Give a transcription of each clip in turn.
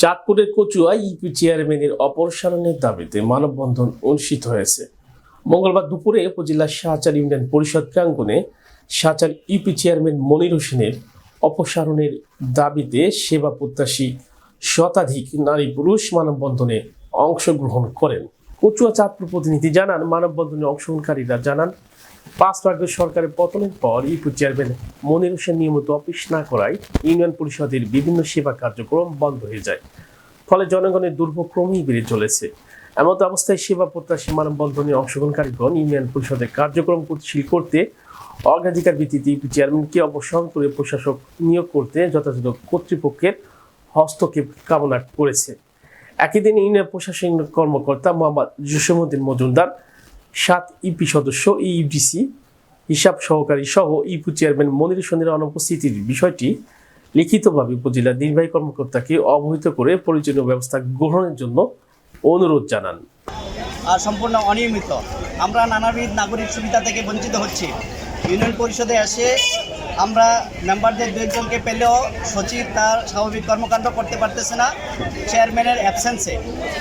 চাঁদপুরের কচুয়া ইউপি চেয়ারম্যানের অপসারণের দাবিতে মানববন্ধন অনুষ্ঠিত হয়েছে। মঙ্গলবার দুপুরে উপজেলার শাহচার ইউনিয়ন পরিষদ প্রাঙ্গণে শাহচার ইউপি চেয়ারম্যান মনির হোসেনের অপসারণের দাবিতে সেবা প্রত্যাশী শতাধিক নারী পুরুষ মানববন্ধনে অংশগ্রহণ করেন। কচুয়া চাঁদপুর প্রতিনিধি জানান, মানববন্ধনে অংশগ্রহণকারীরা জানান, 5 আগস্ট সরকারের পতনের পর ইউপি চেয়ারম্যান মনির হোসেন নিয়মিত অফিস না করায় ইউনিয়ন পরিষদের বিভিন্ন সেবা কার্যক্রম বন্ধ হয়ে যায়, ফলে জনগণের দুর্ভোগ ক্রমেই বেড়ে চলেছে। এমত অবস্থায় সেবা প্রত্যাশী মানববন্ধনে অংশগ্রহণকারীগণ ইউনিয়ন পরিষদের কার্যক্রম গতিশীল করতে অগ্রাধিকার ভিত্তিতে ইউপি চেয়ারম্যানকে অপসারণ করে প্রশাসক নিয়োগ করতে যথাযথ কর্তৃপক্ষের হস্তক্ষেপ কামনা করেছে। একই দিন ইউনিয়ন প্রশাসনিক কর্মকর্তা মোহাম্মদ জসিমউদ্দিন মজুমদার, 7 ইউপি সদস্য, ইউডিসি হিসাব সহকারী সহ ইউপি চেয়ারম্যান মনির হোসেনের অনুপস্থিতির বিষয়টি লিখিতভাবে উপজেলা নির্বাহী কর্মকর্তাকে অবহিত করে প্রয়োজনীয় ব্যবস্থা গ্রহণের জন্য অনুরোধ জানান। সম্পূর্ণ অনিয়মিত, আমরা নানাবিধ নাগরিক সুবিধা থেকে বঞ্চিত হচ্ছি। ইউনিয়ন পরিষদে এসে আমরা মেম্বারদের 2 একজনকে পেলেও সচিব তার স্বাভাবিক কর্মকাণ্ড করতে পারতেছে না। চেয়ারম্যানের অ্যাবসেন্সে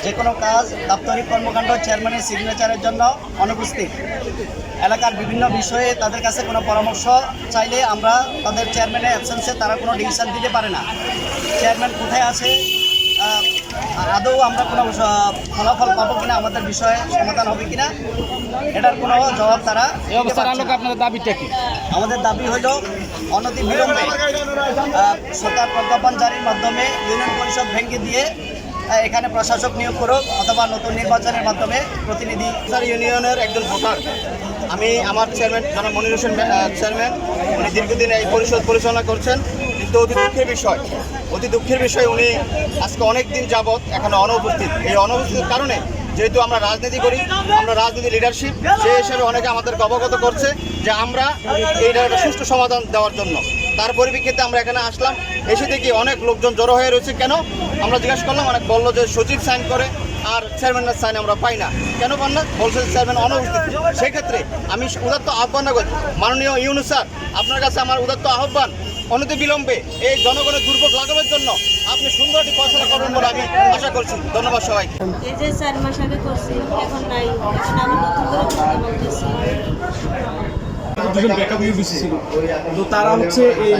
যে কোনো কাজ, দাপ্তরিক কর্মকাণ্ড চেয়ারম্যানের সিগনেচারের জন্য অনুপস্থিত। এলাকার বিভিন্ন বিষয়ে তাদের কাছে কোনো পরামর্শ চাইলে আমরা তাদের চেয়ারম্যানের অ্যাবসেন্সে তারা কোনো ডিসিশন দিতে পারে না। চেয়ারম্যান কোথায় আছে, আদৌ আমরা কোনো ফলাফল পাবো কিনা, আমাদের বিষয়ে সমাধান হবে কিনা, এটার কোনো জবাব তারা। আপনাদের দাবিটা কি? আমাদের দাবি হইল অনতি বিলম্বে সরকার প্রজ্ঞাপন জারির মাধ্যমে ইউনিয়ন পরিষদ ভেঙে দিয়ে এখানে প্রশাসক নিয়োগ করুক, অথবা নতুন নির্বাচনের মাধ্যমে প্রতিনিধি। ইউনিয়নের একজন ভোটার, আমি আমার চেয়ারম্যান জনাব মনির হোসেন চেয়ারম্যান, উনি দীর্ঘদিন এই পরিষদ পরিচালনা করছেন, কিন্তু অতি দুঃখের বিষয় উনি আজকে অনেক দিন যাবৎ এখানে অনুপস্থিত। এই অনুপস্থিতির কারণে যেহেতু আমরা রাজনীতি করি, আমরা রাজনীতি লিডারশিপ, সেই হিসেবে অনেকে আমাদেরকে অবগত করছে যে আমরা এইটার একটা সুষ্ঠু সমাধান দেওয়ার জন্য। তার পরিপ্রেক্ষিতে আমরা এখানে আসলাম, এসে দেখি অনেক লোকজন জড়ো হয়ে রয়েছে। কেন আমরা জিজ্ঞাসা করলাম, অনেক বললো যে সচিব সাইন করে আর চেয়ারম্যানের সাইন আমরা পাই না। কেন পান না? বলছে চেয়ারম্যান অনুপস্থিত। সেক্ষেত্রে আমি উদাত্ত আহ্বান করি, মাননীয় ইউনূস স্যার, আপনার কাছে আমার উদাত্ত আহ্বান, অনতি বিলম্বে এই জনগণের দুর্ভোগ লাঘবের জন্য আপনি সুন্দর একটি ফয়সালা করবেন বলে আমি আশা করছি। ধন্যবাদ সবাইকে। এই যে 4 মাস আগে করছি, এখন নাই, এখন আবার নতুন করে করতে বলতেছি। দুজন ব্যাকআপ ইউডিসি ছিল, তো তারা হচ্ছে এই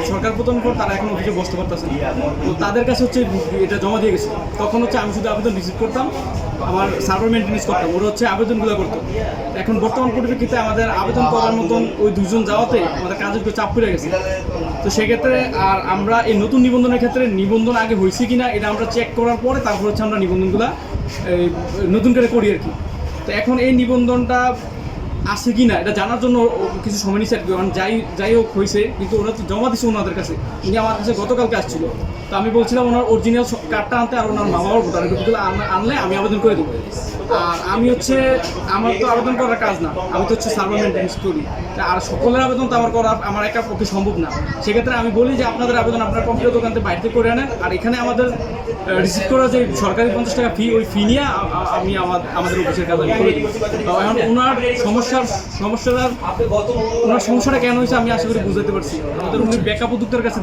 সরকার পতনের পর তারা এখন অফিসে বসতে পারতেছে না। তো তাদের কাছে হচ্ছে এটা জমা দিয়ে গেছে। তখন হচ্ছে আমি শুধু আবেদন রিসিভ করতাম, আমার সার্ভার মেনটেন্স করতাম, ওরা হচ্ছে আবেদনগুলো করতো। এখন বর্তমান পরিপ্রেক্ষিতে আমাদের আবেদন করার মতন ওই 2 জন যাওয়াতে আমাদের কাজের একটু চাপ পড়ে গেছে। তো সেক্ষেত্রে আর আমরা এই নতুন নিবন্ধনের ক্ষেত্রে নিবন্ধন আগে হয়েছে কিনা এটা আমরা চেক করার পরে তারপর হচ্ছে আমরা নিবন্ধনগুলো নতুন করে করি আর কি। তো এখন এই নিবন্ধনটা আছে কি না এটা জানার জন্য কিছু সময় নিচ্ছে আর কি। মানে যাই হোক হয়েছে, কিন্তু ওরা তো জমা দিচ্ছে ওনাদের কাছে। উনি আমার কাছে গতকালকে আসছিল, তো আমি বলছিলাম ওনার অরিজিনাল কার্ডটা আনতে, আর ওনার মা বাবার ভোটার কার্ডগুলো আনলে আমি আবেদন করে দেবো। আর আমি হচ্ছে আমার তো আবেদন করার কাজ না, আমি তো হচ্ছে সার্ভার মেনটেন্স করি। আর সকলের আবেদন তো আমার একা পক্ষে সম্ভব না। সেক্ষেত্রে আমি বলি যে আপনাদের আবেদন আপনার কম্পিউটার দোকান থেকে বাইরে করে আনেন, আর এখানে আমাদের রিসিভ করা যে সরকারি 50 টাকা ফি, ওই ফি নিয়ে আমি আমাদের অফিসের কাজ আমি করে দিই। তো এখন ওনার সমস্যাটা কেন হয়েছে আমি আশা করি বুঝতে পারছি। আমাদের উনি ব্যাকআপ উদ্যোক্তার কাছে